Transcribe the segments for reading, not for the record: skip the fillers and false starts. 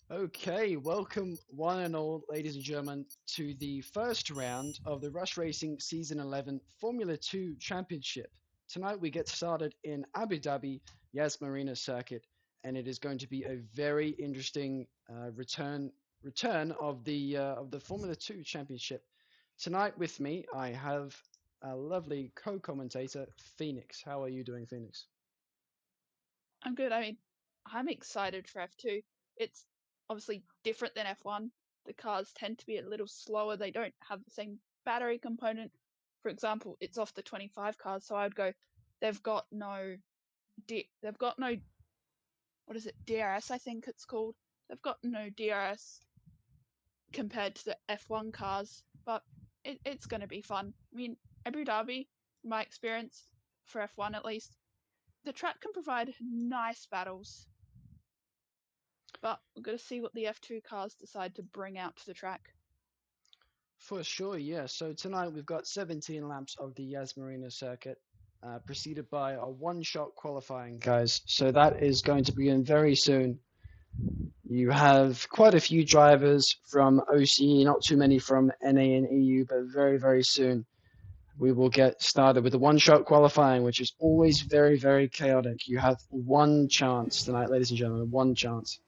Okay, welcome one and all, ladies and gentlemen, to the first round of the Rush Racing Season 11 Formula 2 Championship. Tonight we get started in Abu Dhabi, Yas Marina Circuit, and it is going to be a very interesting return of the Formula 2 Championship. Tonight with me, I have a lovely co-commentator, Phoenix. How are you doing, Phoenix? I'm good. I mean, I'm excited for F2. It's obviously different than F1. The cars tend to be a little slower. They don't have the same battery component. For example, it's off the 25 cars, so I'd go they've got no they've got no what is it? DRS, I think it's called. They've got no DRS compared to the F1 cars, but it's going to be fun. I mean, Abu Dhabi, in my experience for F1 at least, the track can provide nice battles, but we're going to see what the F2 cars decide to bring out to the track. For sure, yeah. So tonight we've got 17 laps of the Yas Marina circuit, preceded by a one-shot qualifying, guys. So that is going to begin very soon. You have quite a few drivers from OCE, not too many from NA and EU, but very, very soon we will get started with the one-shot qualifying, which is always very, very chaotic. You have one chance tonight, ladies and gentlemen, one chance.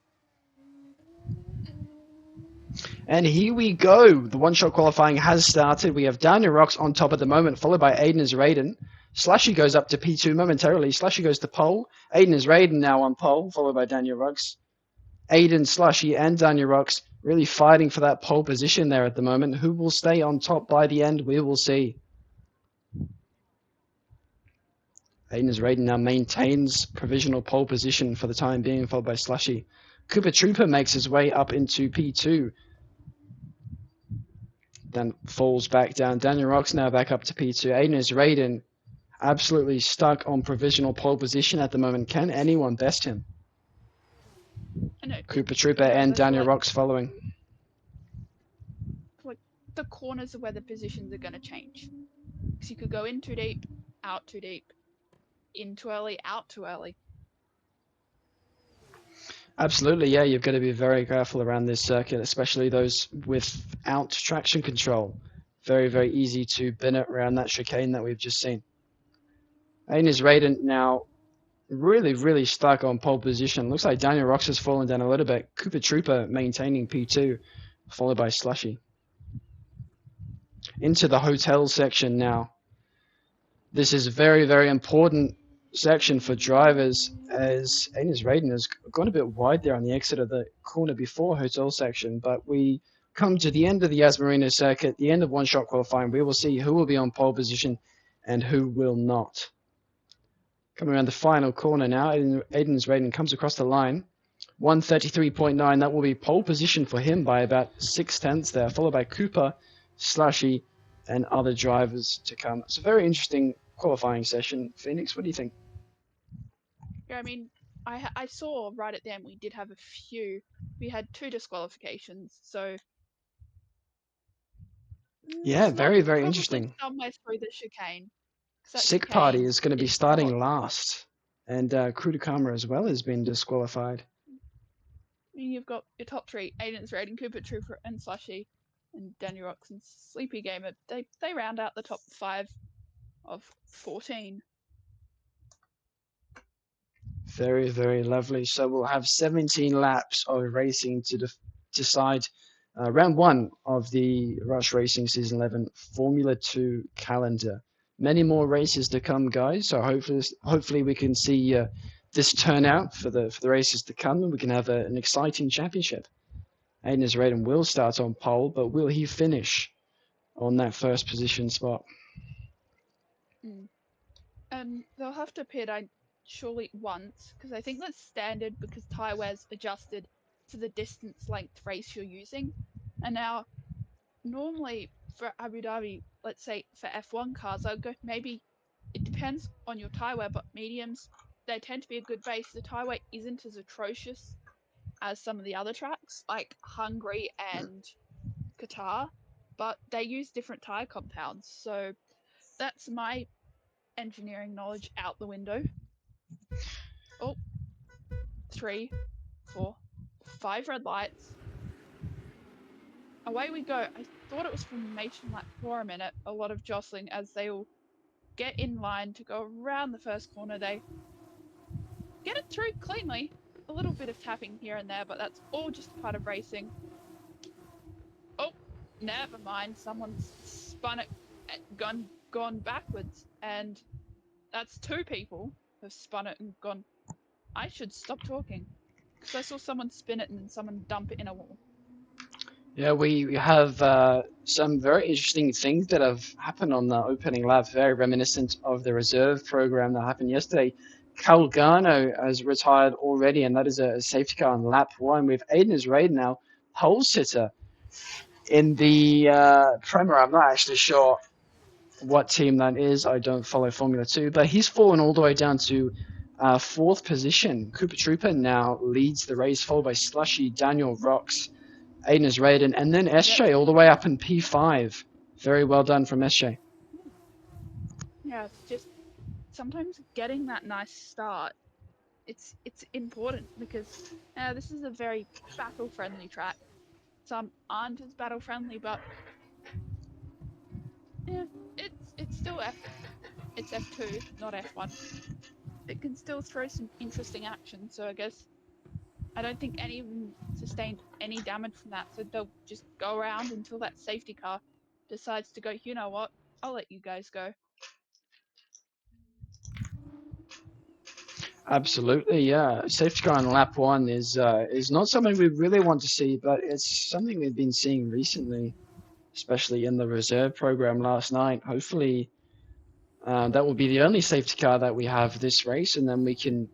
And here we go. The one-shot qualifying has started. We have Daniel Rocks on top at the moment, followed by Aiden is Raiden. Slushy goes up to P2 momentarily. Slushy goes to pole. Aiden is Raiden now on pole, followed by Daniel Rocks. Aiden, Slushy, and Daniel Rocks really fighting for that pole position there at the moment. Who will stay on top by the end? We will see. Aiden is Raiden now maintains provisional pole position for the time being, followed by Slushy. Cooper Trooper makes his way up into P2. Then falls back down. Daniel Rocks now back up to P2. Aiden is Raiden absolutely stuck on provisional pole position at the moment. Can anyone best him? I know. Cooper Trooper Guys, and I feel Daniel Rocks following. like the corners are where the positions are going to change. Because you could go in too deep, out too deep, in too early, out too early. Absolutely, yeah. You've got to be very careful around this circuit, especially those without traction control. Very, very easy to bin it around that chicane that we've just seen. Aiden is Raiden now really, really stuck on pole position. Looks like Daniel Rocks has fallen down a little bit. Cooper Trooper maintaining P2, followed by Slushy. Into the hotel section now. This is a very, very important section for drivers as Aiden Raiden has gone a bit wide there on the exit of the corner before hotel section, but we come to the end of the Yas Marina circuit, the end of one-shot qualifying. We will see who will be on pole position and who will not. Coming around the final corner now, Aiden's Raiden comes across the line. 133.9, that will be pole position for him by about 6/10 there, followed by Cooper, Slushy, and other drivers to come. It's a very interesting qualifying session. Phoenix, what do you think? Yeah, I mean, I saw right at the end we did have a few. We had 2 disqualifications, so Yeah, Slot very, very probably interesting. somewhere through the chicane. Because that Sick Party chicane is going to be is a lot. starting last, and Crew to Karma as well has been disqualified. I mean, you've got your top 3, Aiden's Raiden, Cooper Trooper, and Slushy, and Daniel Rocks and Sleepy Gamer. They round out the top 5 of 14. Very, very lovely. So we'll have 17 laps of racing to decide round one of the Rush Racing Season 11 Formula 2 calendar. Many more races to come, guys. So hopefully we can see this turnout for the races to come, and we can have an exciting championship. Aiden Raiden will start on pole, but will he finish on that first position spot? Mm. And they'll have to pit, I surely once, because I think that's standard because tyre wear's adjusted to the distance length race you're using. And now, normally for Abu Dhabi, let's say for F1 cars, I would go maybe it depends on your tyre wear, but mediums they tend to be a good base. The tyre wear isn't as atrocious as some of the other tracks like Hungary and Qatar, but they use different tyre compounds. So that's my engineering knowledge out the window. Oh, 3, 4, 5 red lights. Away we go. I thought it was formation lap for a minute. A lot of jostling as they all get in line to go around the first corner. They get it through cleanly. A little bit of tapping here and there, but that's all just part of racing. Oh, never mind. Someone's spun it, gone backwards, and that's 2 people have spun it and gone. I should stop talking because I saw someone spin it and then someone dump it in a wall. Yeah, we have some very interesting things that have happened on the opening lap, very reminiscent of the reserve program that happened yesterday. Calgano has retired already, and that is a safety car on lap one. With Aiden is Raid now, pole sitter in the Premier. I'm not actually sure what team that is. I don't follow Formula 2, but he's fallen all the way down to 4th position. Cooper Trooper now leads the race, followed by Slushy, Daniel Rocks, Aiden is Raiden, and then SJ all the way up in P5. Very well done from SJ. Yeah, it's just sometimes getting that nice start it's important because this is a very battle friendly track. Some aren't as battle friendly, but yeah, it's still it's F2, not F1. It can still throw some interesting action. So I guess I don't think any of them sustained any damage from that. So they'll just go around until that safety car decides to go. You know what? I'll let you guys go. Absolutely, yeah. Safety car on lap one is not something we really want to see, but it's something we've been seeing recently, especially in the reserve program last night. Hopefully, that will be the only safety car that we have this race, and then we can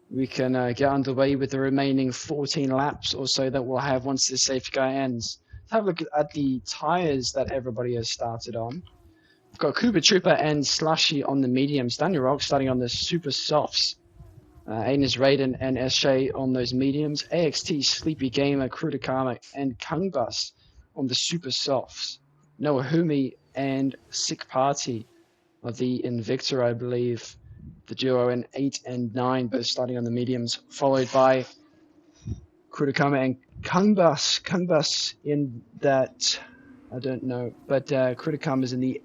get underway with the remaining 14 laps or so that we'll have once this safety car ends. Let's have a look at the tires that everybody has started on. We've got Cooper Trooper and Slushy on the mediums, Daniel Rock starting on the super softs. Aines Raiden and SJ on those mediums, AXT, Sleepy Gamer, Krudakama, and Kungbus on the super softs. Noahumi and Sick Party of the Invictor, I believe, the duo in 8 and 9, both starting on the mediums, followed by Krudakama and Kungbus. Kungbus in that, I don't know, but Krudakama is in the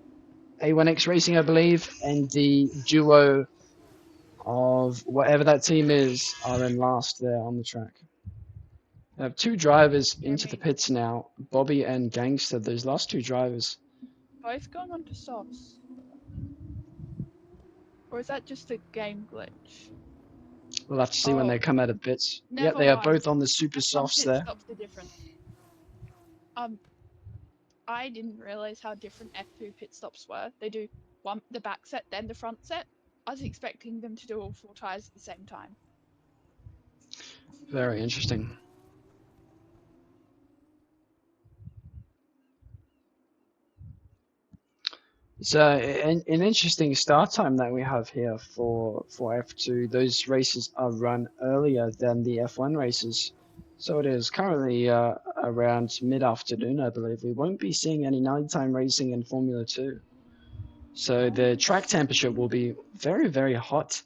A1X Racing, I believe, and the duo of whatever that team is are in last there on the track. I have two drivers I into the mean, pits now, Bobby and Gangster. Those last two drivers. both going on to softs, or is that just a game glitch? We'll have to see when Oh, they come out of pits. Yep, never they are mind. both on the super F1 softs pit there. stops are different. Um, I didn't realize how different F2 pit stops were. They do one the back set, then the front set. I was expecting them to do all four tires at the same time. Very interesting. It's an interesting start time that we have here for F2. Those races are run earlier than the F1 races. So it is currently around mid-afternoon, I believe. We won't be seeing any nighttime racing in Formula 2. So the Oh, track temperature will be very, very hot,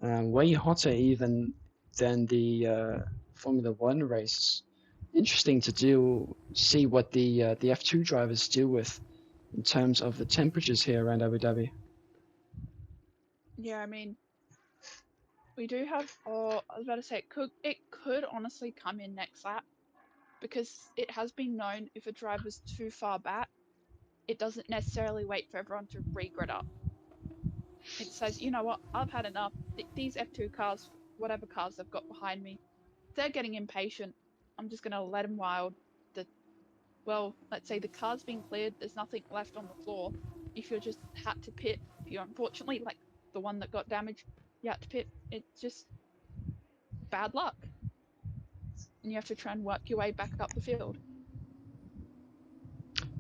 way hotter even than the Formula One race. Interesting to see what the F2 drivers deal with in terms of the temperatures here around Abu Dhabi. yeah. I mean, we do have. Oh, I was about to say it could honestly come in next lap because it has been known if a driver's too far back, it doesn't necessarily wait for everyone to regrid up. It says, you know what, I've had enough. These F2 cars, whatever cars they've got behind me, they're getting impatient. I'm just going to let them wild. The Well, let's say the car's been cleared, there's nothing left on the floor. If you're just had to pit, if you unfortunately, like the one that got damaged, you had to pit, it's just bad luck. And you have to try and work your way back up the field.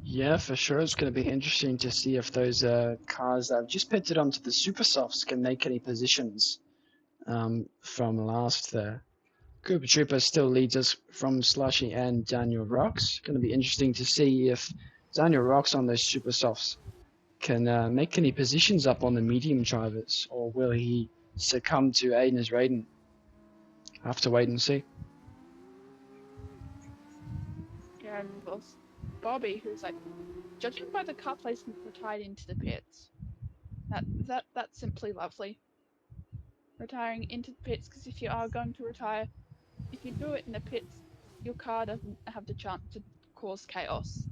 Yeah, for sure. It's going to be interesting to see if those cars that have just pitted onto the super softs can make any positions from last there. Cooper Trooper still leads us from Slushy and Daniel Rocks. Going to be interesting to see if Daniel Rocks on those super softs can make any positions up on the medium drivers, or will he succumb to Aiden's Raiden? Have to wait and see. Yeah, and Bobby, who's like, judging by the car placement, retired into the pits. That's simply lovely. Retiring into the pits, because if you are going to retire, if you do it in the pits, your car doesn't have the chance to cause chaos.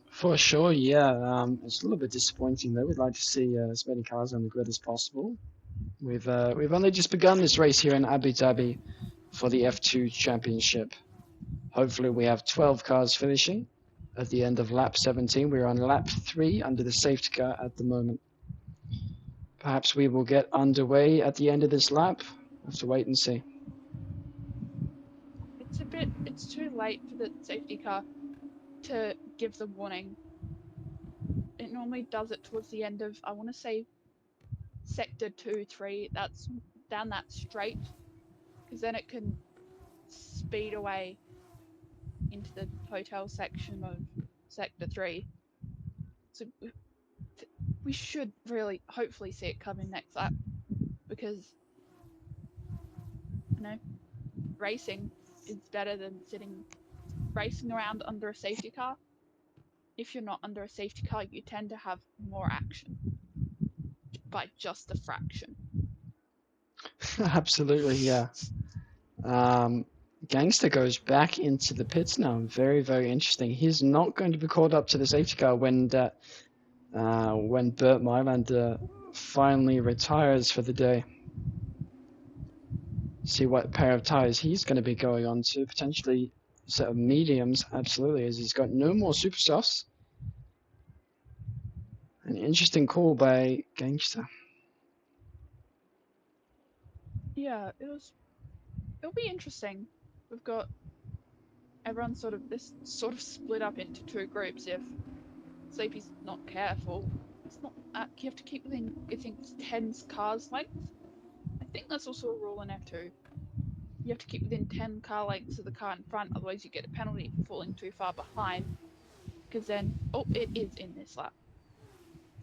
For sure, yeah. It's a little bit disappointing though. We'd like to see as many cars on the grid as possible. We've only just begun this race here in Abu Dhabi for the F2 Championship. Hopefully, we have 12 cars finishing at the end of lap 17. We're on lap 3 under the safety car at the moment. Perhaps we will get underway at the end of this lap. We'll have to wait and see. It's too late for the safety car to give the warning. It normally does it towards the end of, I want to say, sector 2, 3. That's down that straight, because then it can speed away into the hotel section of sector 3. So we should really hopefully see it come in next lap. because, you know, racing is better than racing around under a safety car. If you're not under a safety car, you tend to have more action by just a fraction. Absolutely, yeah. Gangster goes back into the pits now. Very, very interesting. He's not going to be called up to the safety car when Bert Mylander finally retires for the day. See what pair of tires he's going to be going on to. Potentially a set of mediums, absolutely, as he's got no more super softs. An interesting call by Gangster. Yeah, it'll be interesting. We've got everyone sort of split up into two groups. If Sleepy's not careful, it's not you have to keep within, I think it's 10 cars length. I think that's also a rule in F2. You have to keep within 10 car lengths of the car in front, otherwise you get a penalty for falling too far behind. Because then, oh, it is in this lap.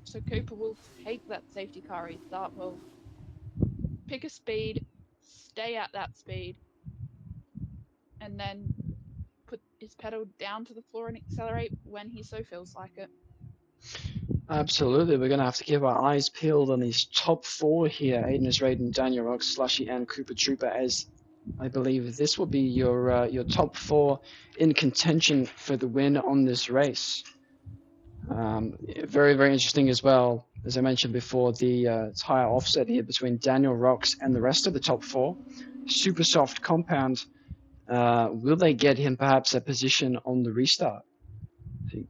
So Cooper will take that safety car restart, will pick a speed, stay at that speed, and then put his pedal down to the floor and accelerate when he so feels like it. Absolutely, we're going to have to keep our eyes peeled on these top four here. Aiden is Raiden, Daniel Rocks, Slushy, and Cooper Trooper, as I believe this will be your top four in contention for the win on this race. Very, very interesting as well. As I mentioned before, the tire offset here between Daniel Rocks and the rest of the top four. Super soft compound. Will they get him perhaps a position on the restart?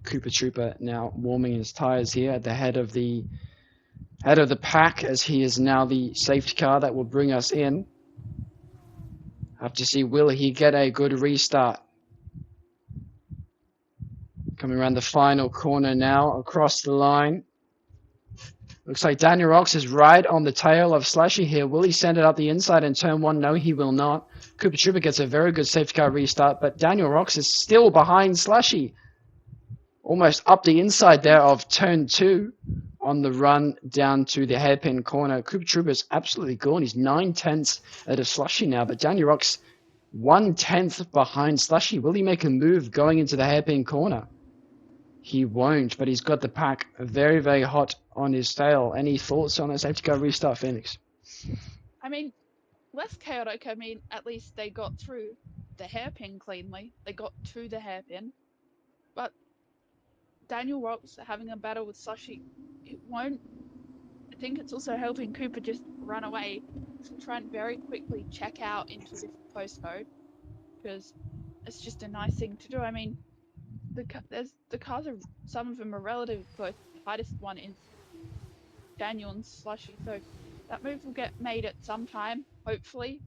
Cooper Trooper now warming his tires here at the head of the pack, as he is now the safety car that will bring us in. Have to see, will he get a good restart? Coming around the final corner now, across the line. Looks like Daniel Rocks is right on the tail of Slushy here. Will he send it up the inside in turn one? No, he will not. Cooper Trooper gets a very good safety car restart, but Daniel Rocks is still behind Slushy. Almost up the inside there of turn two on the run down to the hairpin corner. Cooper Trooper is absolutely gone. He's 9/10 out of Slushy now, but Daniel Rocks 1/10 behind Slushy. Will he make a move going into the hairpin corner? He won't, but he's got the pack very, very hot on his tail. Any thoughts on a safety car restart, Phoenix? I mean, less chaotic. I mean, at least they got through the hairpin cleanly. They got to the hairpin. But Daniel Rocks having a battle with Slushy, it won't. I think it's also helping Cooper just run away. So try and very quickly check out into a different postcode, because it's just a nice thing to do. I mean, the cars are, some of them are relatively close. The tightest one is Daniel and Slushy, so that move will get made at some time, hopefully.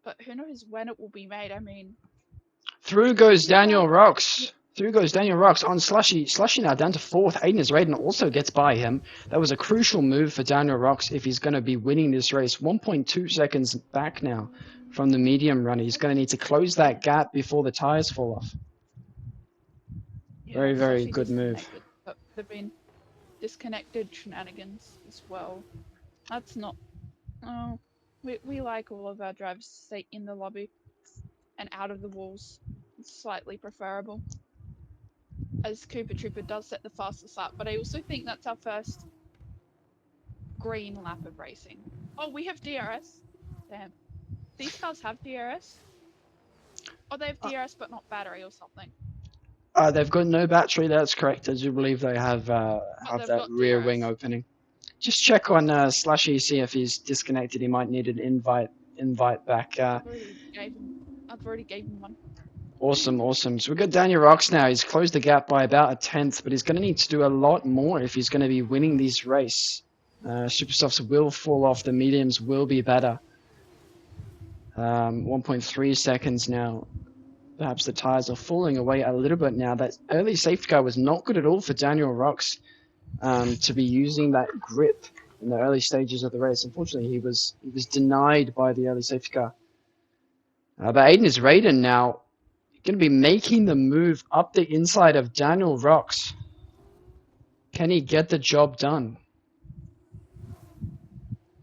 But who knows when it will be made? I mean, Through goes Daniel Rocks. Through goes Daniel Rocks on Slushy. Slushy now down to fourth. Aiden is Raiden also gets by him. That was a crucial move for Daniel Rocks if he's going to be winning this race. 1.2 seconds back now from the medium run. He's going to need to close that gap before the tires fall off. yeah, Very, very Slushy good move. But there have been disconnected shenanigans as well. That's not. Oh, we like all of our drivers to stay in the lobby and out of the walls. It's slightly preferable, as Cooper Trooper does set the fastest lap, but I also think that's our first green lap of racing. Oh, we have DRS. Damn. These cars have DRS? Oh, they have DRS but not battery or something. They've got no battery, that's correct. I do believe they have that rear DRS. wing opening. Just check on Slushy, see if he's disconnected. He might need an invite back. I've already gave him one. Awesome. So we've got Daniel Rocks now. He's closed the gap by about a 10th, but he's going to need to do a lot more if he's going to be winning this race. Super softs will fall off. The mediums will be better. 1.3 seconds now. Perhaps the tires are falling away a little bit now. That early safety car was not good at all for Daniel Rocks to be using that grip in the early stages of the race. Unfortunately, he was denied by the early safety car. But Aiden is Raiden now. Going to be making the move up the inside of Daniel Rocks. Can he get the job done?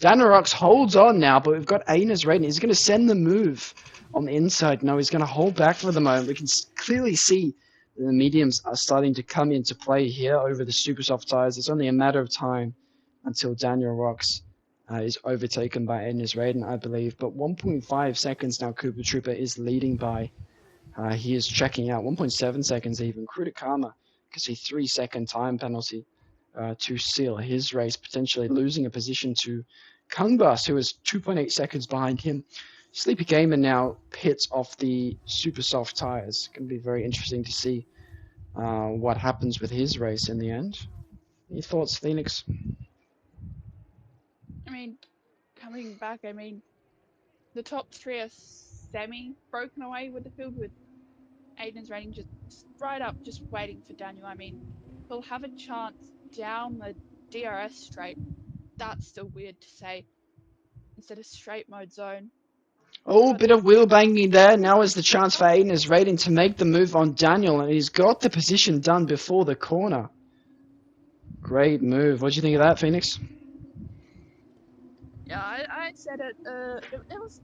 Daniel Rocks holds on now, but we've got Aines Raiden. He's going to send the move on the inside. No, he's going to hold back for the moment. We can clearly see the mediums are starting to come into play here over the super soft tires. It's only a matter of time until Daniel Rocks is overtaken by Aines Raiden, I believe. But 1.5 seconds now, Cooper Trooper is leading by. He is checking out 1.7 seconds even. Krutakama gets a 3-second time penalty to seal his race, potentially losing a position to Kungbus, who is 2.8 seconds behind him. Sleepy Gamer now pits off the super soft tires. Going to be very interesting to see what happens with his race in the end. Any thoughts, Phoenix? I mean, coming back, I mean, the top three are semi broken away with the field, with Aiden's rating just right up, just waiting for Daniel. I mean, he'll have a chance down the DRS straight. That's still weird to say instead of straight mode zone. Oh, But bit of wheel banging there. Now is the chance for Aiden Rating to make the move on Daniel, and he's got the position done before the corner. Great move. What do you think of that, Phoenix? yeah, I said it. It was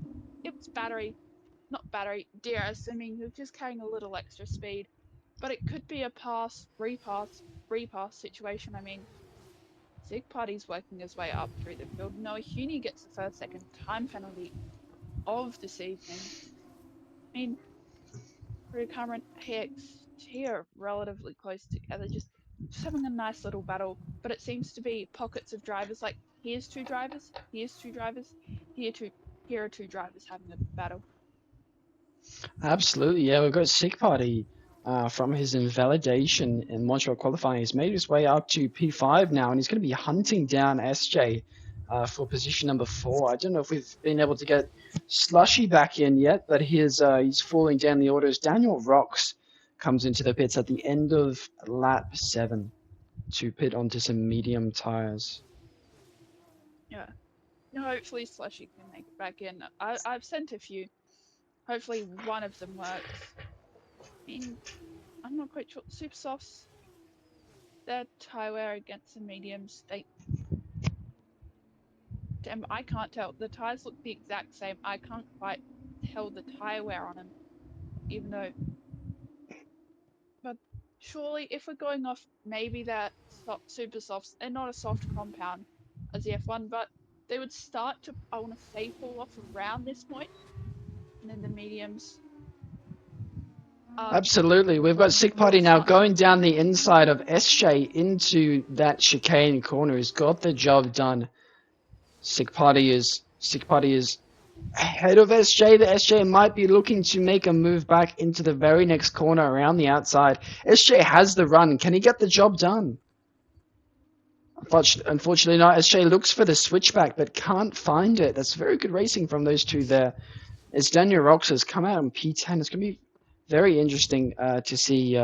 battery, not battery, DRS. I mean, he was just carrying a little extra speed, but it could be a repass situation. I mean, Zig Party's working his way up through the field. Noah Huni gets the first second time penalty of this evening. I mean, Rukama and AXT are relatively close together, just having a nice little battle. But it seems to be pockets of drivers. Like here's two drivers, here's two drivers, here are two drivers having a battle. Absolutely, yeah. We've got Sick Party from his invalidation in Montreal qualifying. He's made his way up to P5 now, and he's going to be hunting down SJ for position number 4. I don't know if we've been able to get Slushy back in yet, but he's falling down the orders. Daniel Rocks comes into the pits at the end of lap 7 to pit onto some medium tires. Yeah. Hopefully Slushy can make it back in. I've sent a few. Hopefully one of them works. I mean, I'm not quite sure. Super Softs, their tie wear against the mediums, damn, I can't tell. The tires look the exact same. I can't quite tell the tire wear on them, even though. But surely, if we're going off, maybe that super softs, they're not a soft compound as the F1, but they would start to, I want to say, fall off around this point, and then the mediums. Absolutely. We've got Sick Party now going down the inside of SJ into that chicane corner. He's got the job done. Sick Party is ahead of SJ. The SJ might be looking to make a move back into the very next corner around the outside. SJ has the run. Can he get the job done? Unfortunately not. SJ looks for the switchback but can't find it. That's very good racing from those two there. As Daniel Rocks has come out on P10, it's going to be very interesting to see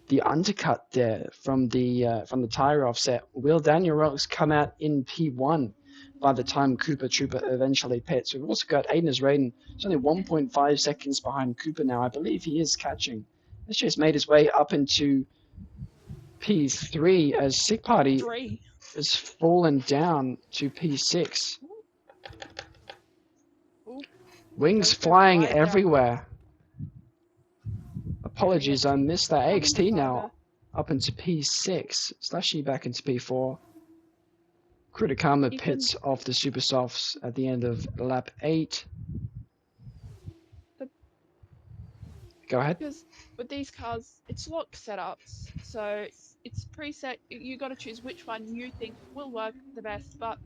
the undercut there from the tire offset. Will Daniel Rocks come out in P1 by the time Cooper Trooper eventually pits? We've also got Aiden Raiden. He's only 1.5 seconds behind Cooper now. I believe he is catching. This just made his way up into P3 as Sick Party has fallen down to P6. Wings flying everywhere. Apologies, I missed that. AXT now up into P6. Slushy back into P4. Krutakama pits off the Super Softs at the end of lap 8. Go ahead. Because with these cars, it's locked setups, so it's preset. You got to choose which one you think will work the best, but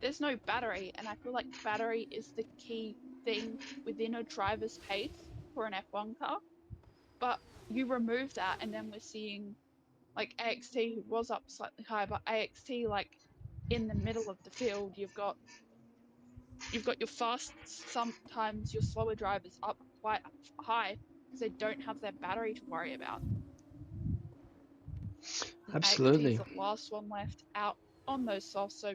there's no battery, and I feel like battery is the key thing within a driver's pace for an F1 car. But you remove that, and then we're seeing like AXT, who was up slightly higher, but AXT like in the middle of the field, you've got your fast, sometimes your slower drivers up quite high because they don't have their battery to worry about. Absolutely. AXT is the last one left out on those softs, so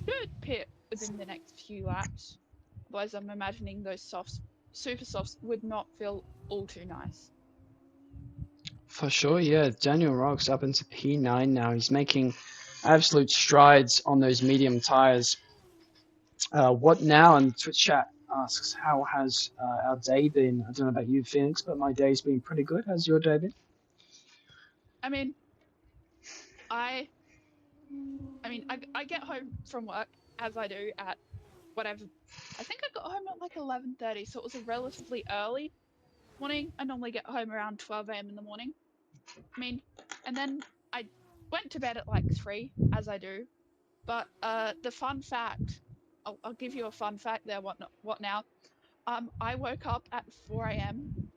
should pit within the next few laps. Otherwise, I'm imagining those super softs would not feel all too nice. For sure, yeah. Daniel Rocks up into P9 now. He's making absolute strides on those medium tires. What now? And Twitch chat asks, how has our day been? I don't know about you, Phoenix, but my day's been pretty good. How's your day been? I mean, I I get home from work as I do at whatever. I think I got home at like 11:30, so it was a relatively early morning. I normally get home around 12 a.m. in the morning. I mean, and then I went to bed at like 3, as I do. But the fun fact, I'll give you a fun fact there. What now? I woke up at 4 a.m.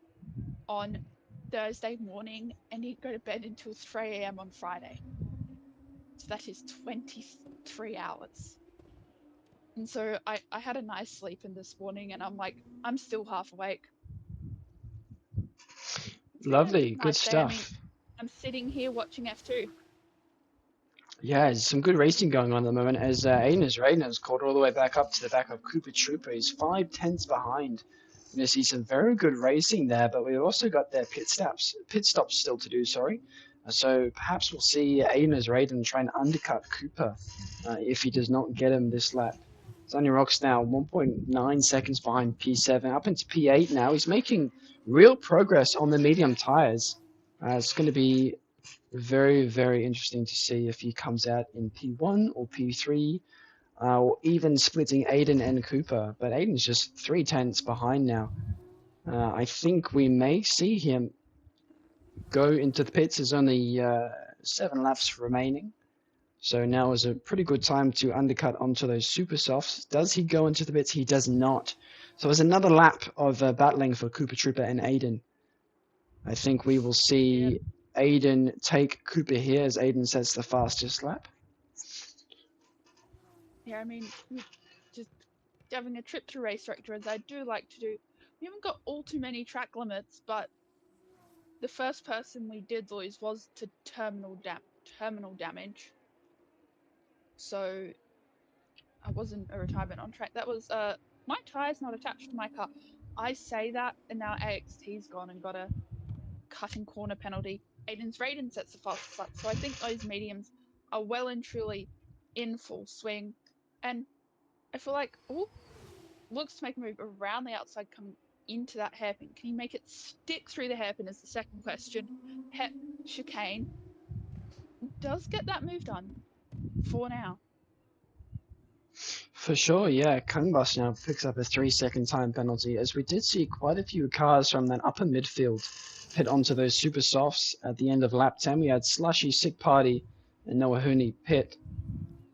on Thursday morning and didn't go to bed until 3 a.m. on Friday. So that is 23 hours. And so I had a nice sleep in this morning and I'm still half awake. It's been a Lovely, good nice day. I mean, stuff. I'm sitting here watching F2. Yeah, there's some good racing going on at the moment as Aiden has caught all the way back up to the back of Cooper Trooper. He's 5 tenths behind. We're going to see some very good racing there, but we've also got their pit stops still to do, sorry. So perhaps we'll see Aiden try and undercut Cooper if he does not get him this lap. Sonny Rock's now 1.9 seconds behind P7, up into P8 now. He's making real progress on the medium tyres. It's going to be very, very interesting to see if he comes out in P1 or P3, or even splitting Aiden and Cooper. But Aiden's just 3 tenths behind now. I think we may see him go into the pits. There's only 7 laps remaining. So now is a pretty good time to undercut onto those super softs. Does he go into the pits? He does not. So there's another lap of battling for Cooper Trooper and Aiden. I think we will Yeah, see Aiden take Cooper here as Aiden sets the fastest lap. yeah. I mean, just having a trip to race director as I do like to do. We haven't got all too many track limits, but the first person we did lose was to terminal damage. So I wasn't a retirement on track. That was my tire's not attached to my car. I say that, and now AXT's gone and got a cutting corner penalty. Aiden's Raiden sets the fastest lap, so I think those mediums are well and truly in full swing. And I feel like looks to make a move around the outside coming into that hairpin. Can he make it stick through the hairpin is the second question. Chicane does get that move done for now. For sure, yeah. Kungbus now picks up a 3 second time penalty, as we did see quite a few cars from that upper midfield pit onto those super softs at the end of lap 10. We had Slushy, Sick Party, and Noahuni pit.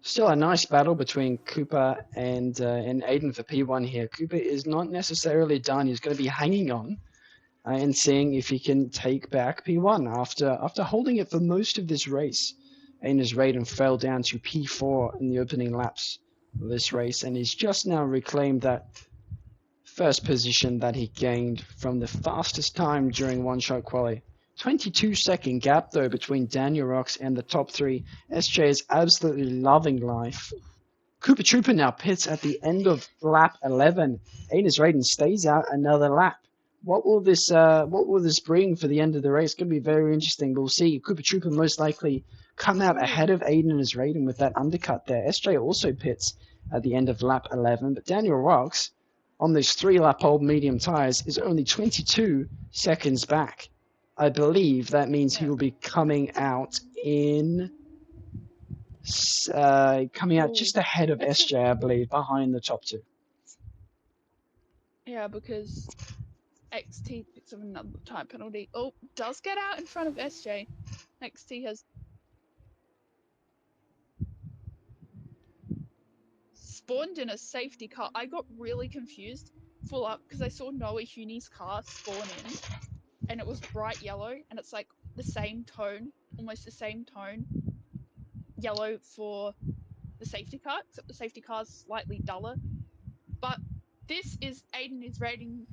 Still a nice battle between Cooper and Aiden for P1 here. Cooper is not necessarily done. He's going to be hanging on and seeing if he can take back P1 after holding it for most of this race. Aiden's Raiden fell down to P4 in the opening laps of this race, and he's just now reclaimed that first position that he gained from the fastest time during one-shot quali. 22-second gap, though, between Daniel Rocks and the top three. SJ is absolutely loving life. Cooper Trooper now pits at the end of lap 11. Aiden's Raiden stays out another lap. What will this bring for the end of the race? It's going to be very interesting. We'll see. Cooper Trooper most likely come out ahead of Aiden and his Raiden with that undercut there. SJ also pits at the end of lap 11, but Daniel Rocks on these 3-lap old medium tires is only 22 seconds back. I believe that means he Yeah. will be coming out just ahead of That's SJ, I believe, behind the top two. yeah, because XT picks up another time penalty. Oh, does get out in front of SJ. XT has spawned in a safety car. I got really confused full up because I saw Noah Huni's car spawn in and it was bright yellow and it's like the same tone, almost the same tone, yellow for the safety car, except the safety car is slightly duller. But this is Aiden is rating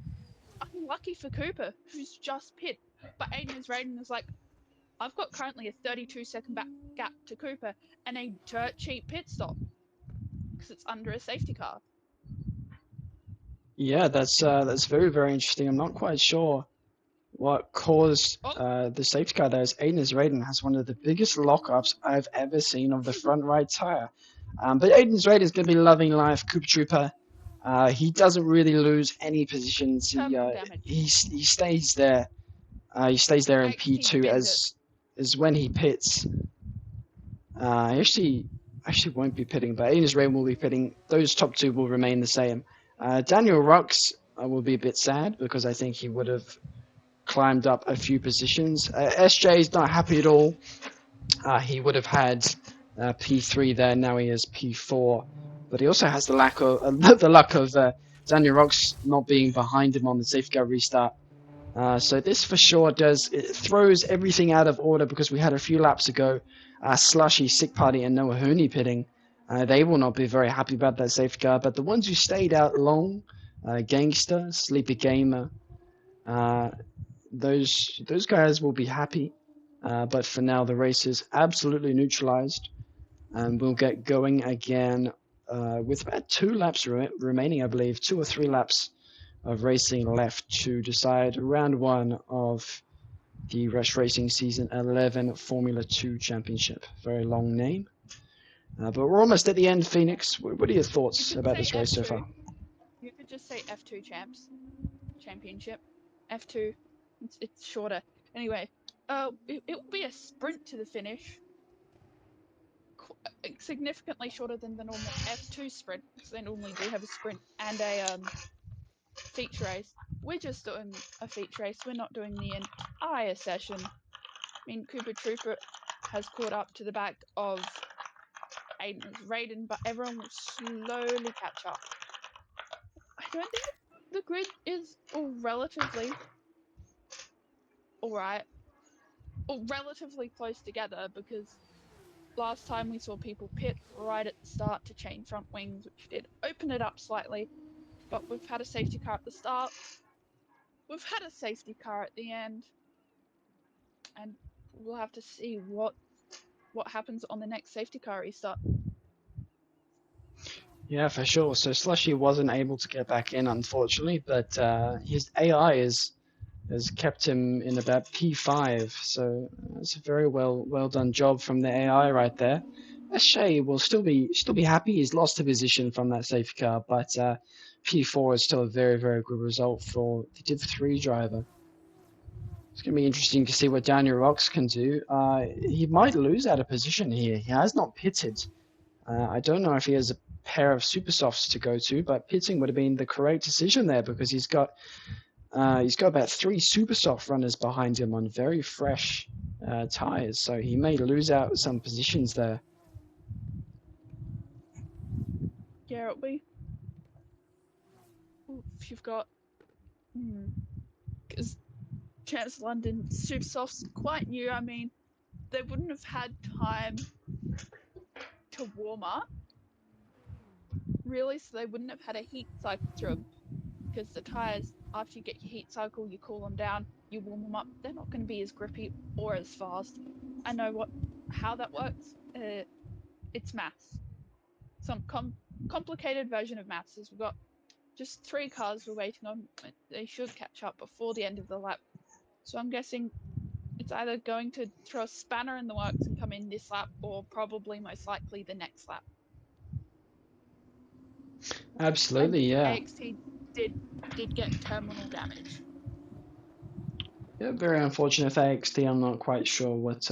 unlucky for Cooper, who's just pit. But Aiden is rating is like, I've got currently a 32-second back gap to Cooper and a dirt cheap pit stop because it's under a safety car. Yeah, that's very, very interesting. I'm not quite sure what caused the safety car there. As Aiden Raiden has one of the biggest lockups I've ever seen of the front right tire. But Aiden's Raid is going to be loving life. Cooper Trooper. He doesn't really lose any positions. Terminal damage. He stays there. He stays there in XT P2 bins it. as when he pits. He actually won't be pitting, but Aiden's Raid will be pitting. Those top two will remain the same. Daniel Rux will be a bit sad because I think he would have climbed up a few positions. SJ is not happy at all. He would have had P3 there. Now he has P4, but he also has the lack of the luck of Daniel Rocks not being behind him on the safety car restart. So this for sure it throws everything out of order because we had a few laps ago, Slushy, Sick Party, and Noah Hooney pitting. They will not be very happy about that safety car, but the ones who stayed out long, Gangster, Sleepy Gamer, those guys will be happy. But for now, the race is absolutely neutralized, and we'll get going again with about 2 laps remaining, I believe, 2 or 3 laps of racing left to decide round 1 of the Rush Racing Season 11 Formula 2 Championship. Very long name. But we're almost at the end, Phoenix. What are your thoughts about this race so far? You could just say F2 championship. F2, it's shorter. Anyway, it will be a sprint to the finish. Significantly shorter than the normal F2 sprint, because they normally do have a sprint and a feature race. We're just doing a feature race. We're not doing the entire session. I mean, Cooper Trooper has caught up to the back of Aiden's Raiden, but everyone will slowly catch up. I don't think the grid is all relatively alright, or relatively close together, because last time we saw people pit right at the start to change front wings, which did open it up slightly, but we've had a safety car at the start, we've had a safety car at the end, and we'll have to see what happens on the next safety car restart. Yeah, for sure. So Slushy wasn't able to get back in, unfortunately, but his AI has kept him in about P5. So it's a very well done job from the AI right there. Shay will still be happy. He's lost a position from that safety car, but P4 is still a very good result for the Div 3 driver. It's going to be interesting to see what Daniel Rocks can do. He might lose out of position here. He has not pitted. I don't know if he has a pair of super softs to go to, but pitting would have been the correct decision there because he's got about 3 super soft runners behind him on very fresh tires, so he may lose out some positions there. Yeah, it'll be. If you've got, because Chance London super softs quite new. I mean, they wouldn't have had time to warm up, really, so they wouldn't have had a heat cycle through them, because the tires, after you get your heat cycle, you cool them down, you warm them up, they're not going to be as grippy or as fast. I know how that works. It's maths. Some complicated version of maths is we've got just 3 cars we're waiting on. They should catch up before the end of the lap. So I'm guessing it's either going to throw a spanner in the works and come in this lap, or probably most likely the next lap. Absolutely, yeah. AXT did get terminal damage. Yeah, very unfortunate for AXT. I'm not quite sure what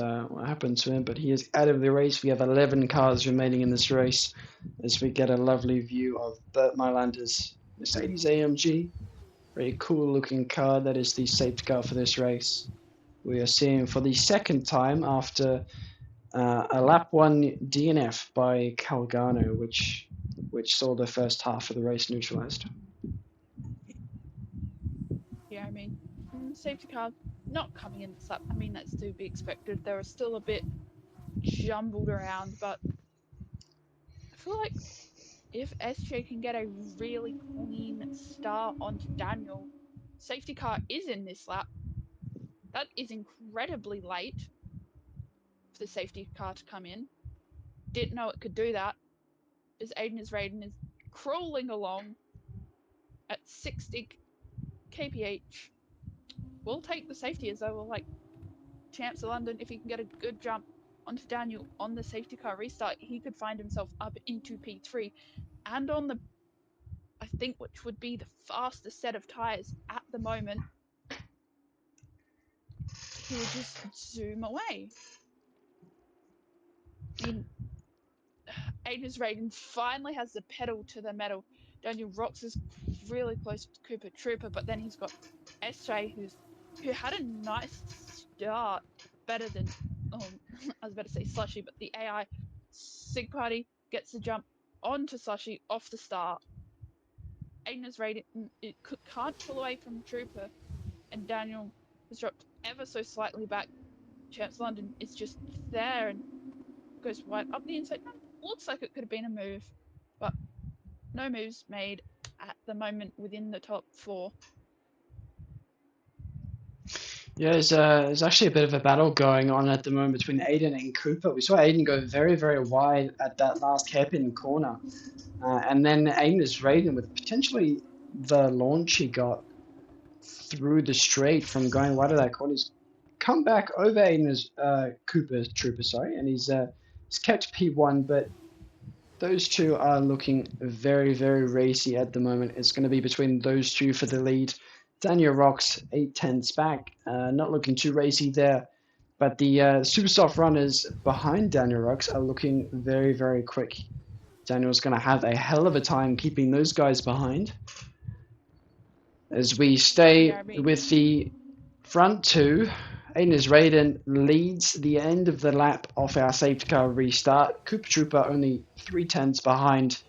happened to him, but he is out of the race. We have 11 cars remaining in this race as we get a lovely view of Bert Mylander's Mercedes AMG. Very cool looking car. That is the safety car for this race. We are seeing for the second time after a lap 1 DNF by Calgano, which saw the first half of the race neutralized. Yeah, I mean, safety car not coming in this lap. I mean, that's to be expected. They were still a bit jumbled around, but I feel like if SJ can get a really clean start onto Daniel, safety car is in this lap. That is incredibly late for the safety car to come in. Didn't know it could do that. As Raiden is crawling along at 60 kph. We'll take the safety as though we're like Champs of London if he can get a good jump onto Daniel on the safety car restart, he could find himself up into P3 and on the, I think, which would be the fastest set of tyres at the moment, he would just zoom away. I mean, Aiden's Raiden finally has the pedal to the metal. Daniel Rocks is really close to Cooper Trooper, but then he's got SJ, who had a nice start, better than, I was about to say Slushy, but the AI Sig Party gets the jump onto Slushy off the start. Aiden's Raiden can't pull away from Trooper, and Daniel has dropped ever so slightly back. Champs London is just there and goes wide up the inside. Looks like it could have been a move, but no moves made at the moment within the top four. Yeah, there's actually a bit of a battle going on at the moment between Aiden and Cooper. We saw Aiden go very, very wide at that last hairpin corner. And then Aiden's Raiden with potentially the launch he got through the straight from going wide of that corner. He's come back over Aiden's Cooper Trooper, sorry, and he's kept P1, but those two are looking very, very racy at the moment. It's going to be between those two for the lead. Daniel Rocks 8/10ths back, not looking too racy there. But the super soft runners behind Daniel Rocks are looking very, very quick. Daniel's going to have a hell of a time keeping those guys behind. As we stay with the front two, Aiden's Raiden leads the end of the lap off our safety car restart. Cooper Trooper only 3/10ths behind.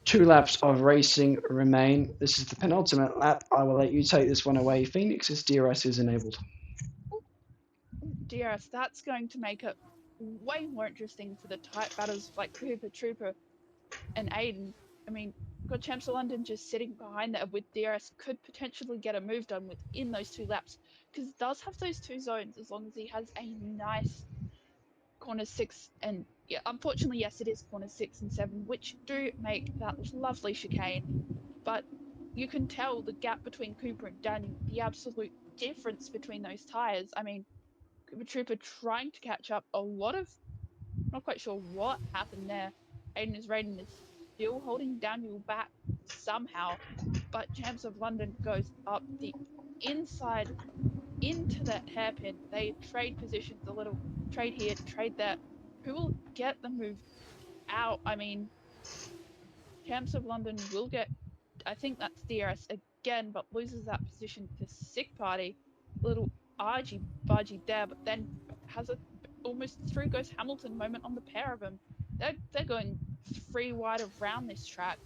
2 laps of racing remain. This is the penultimate lap. I will let you take this one away. Phoenix's DRS is enabled. DRS, that's going to make it way more interesting for the tight battles like Cooper Trooper and Aiden. I mean, got Champs of London just sitting behind there with DRS could potentially get a move done within those 2 laps, because it does have those 2 zones as long as he has a nice corner 6 and, yeah, unfortunately, yes, it is corner 6 and 7, which do make that lovely chicane, but you can tell the gap between Cooper and Daniel, the absolute difference between those tyres. I mean, Cooper Trooper trying to catch up, a lot of, not quite sure what happened there. Aiden's Raiden is still holding Daniel back somehow, but Champs of London goes up the inside into that hairpin. They trade positions a little, trade here, trade there. Who will get the move out? I mean, Champs of London will get, I think that's DRS again, but loses that position to Sick Party. Little argy bargy there, but then has a almost through goes Hamilton moment on the pair of them. They're going 3 wide around this track.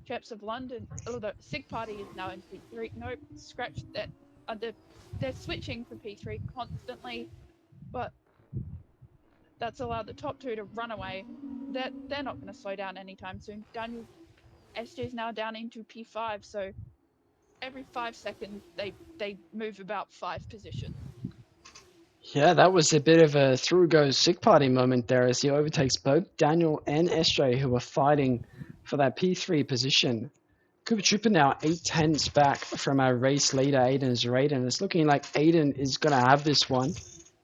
Champs of London, although Sig Party is now in P3. Nope, scratch that. They're switching for P3 constantly, but that's allowed the top 2 to run away. They're not going to slow down anytime soon. Daniel SJ is now down into P5, so every 5 seconds they move about 5 positions. Yeah, that was a bit of a through goes Sick Party moment there as he overtakes both Daniel and SJ, who are fighting for that P3 position. Cooper Trooper now 8/10ths back from our race leader, Aiden's Raiden. It's looking like Aiden is going to have this one.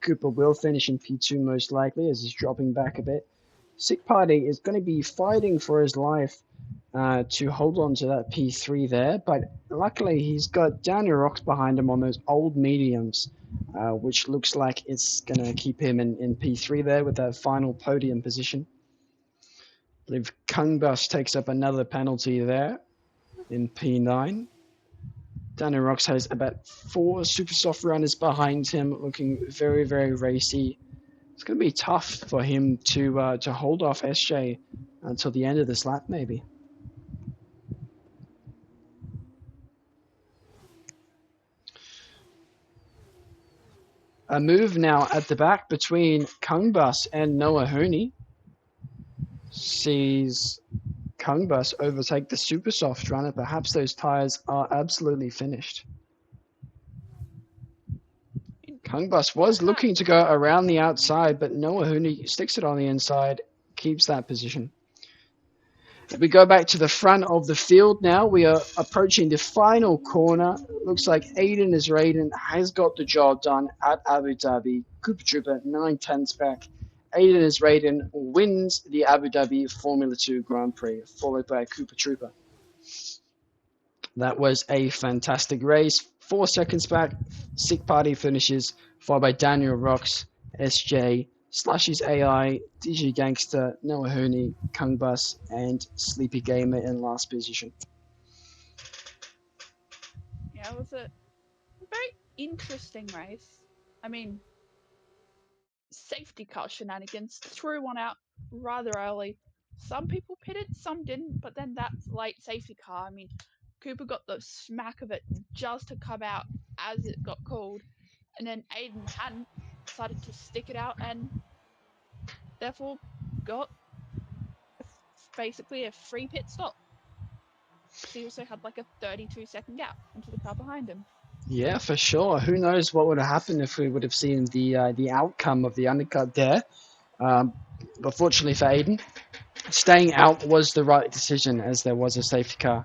Cooper will finish in P2 most likely as he's dropping back a bit. Sick Party is going to be fighting for his life to hold on to that P3 there, but luckily he's got Daniel Rocks behind him on those old mediums, which looks like it's going to keep him in P3 there with that final podium position. I believe Kungbus takes up another penalty there in P9. Daniel Rocks has about 4 super soft runners behind him, looking very, very racy. It's going to be tough for him to hold off SJ until the end of this lap, maybe. A move now at the back between Kungbus and Noah Hooney. Sees Kungbus overtake the super soft runner. Perhaps those tyres are absolutely finished. Kungbus was looking to go around the outside, but Noah Hooney sticks it on the inside, keeps that position. We go back to the front of the field now. We are approaching the final corner. Looks like Aiden is Raiden has got the job done at Abu Dhabi. Cooper Trooper, 9 tenths back. Aiden is Raiden wins the Abu Dhabi Formula 2 Grand Prix, followed by Cooper Trooper. That was a fantastic race. 4 seconds back, Sick Party finishes, followed by Daniel Rocks, SJ, Slushy's AI, DJ Gangster, Noah Hooney, Kung Bus, and Sleepy Gamer in last position. Yeah, it was a very interesting race. I mean, safety car shenanigans threw one out rather early. Some people pitted, some didn't, but then that late safety car, I mean, Cooper got the smack of it just to come out as it got called, and then Aiden hadn't, decided to stick it out and therefore got basically a free pit stop. Because he also had like a 32-second gap into the car behind him. Yeah, for sure. Who knows what would have happened if we would have seen the outcome of the undercut there. Um, but fortunately for Aiden, staying out was the right decision as there was a safety car.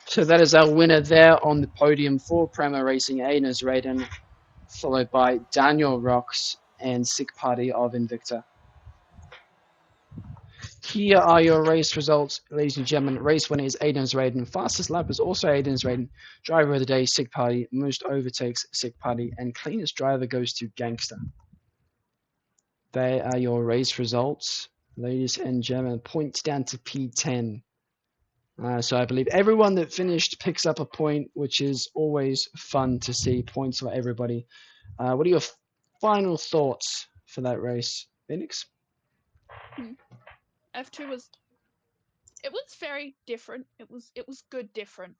So that is our winner there on the podium for Prema Racing, Aiden is Raiden, followed by Daniel Rocks and Sick Party of Invicta. Here are your race results, ladies and gentlemen. Race winner is Aiden's Raiden. Fastest lap is also Aiden's Raiden. Driver of the day, Sick Party. Most overtakes, Sick Party. And cleanest driver goes to Gangster. They are your race results, ladies and gentlemen. Points down to P10. So I believe everyone that finished picks up a point, which is always fun to see. Points for everybody. What are your final thoughts for that race, Phoenix? F2 was, it was very different. It was good different.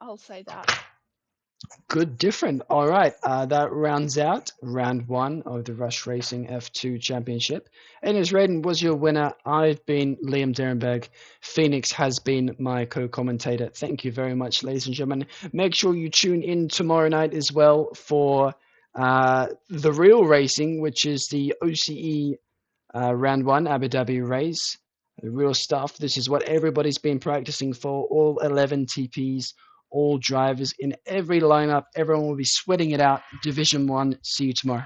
I'll say that. Good, different. All right, that rounds out round one of the Rush Racing F2 Championship. Enes Raiden was your winner. I've been Liam Derenberg. Phoenix has been my co-commentator. Thank you very much, ladies and gentlemen. Make sure you tune in tomorrow night as well for the real racing, which is the OCE round one Abu Dhabi race. The real stuff. This is what everybody's been practicing for. All 11 TPs, all drivers in every lineup. Everyone will be sweating it out. Division 1. See you tomorrow.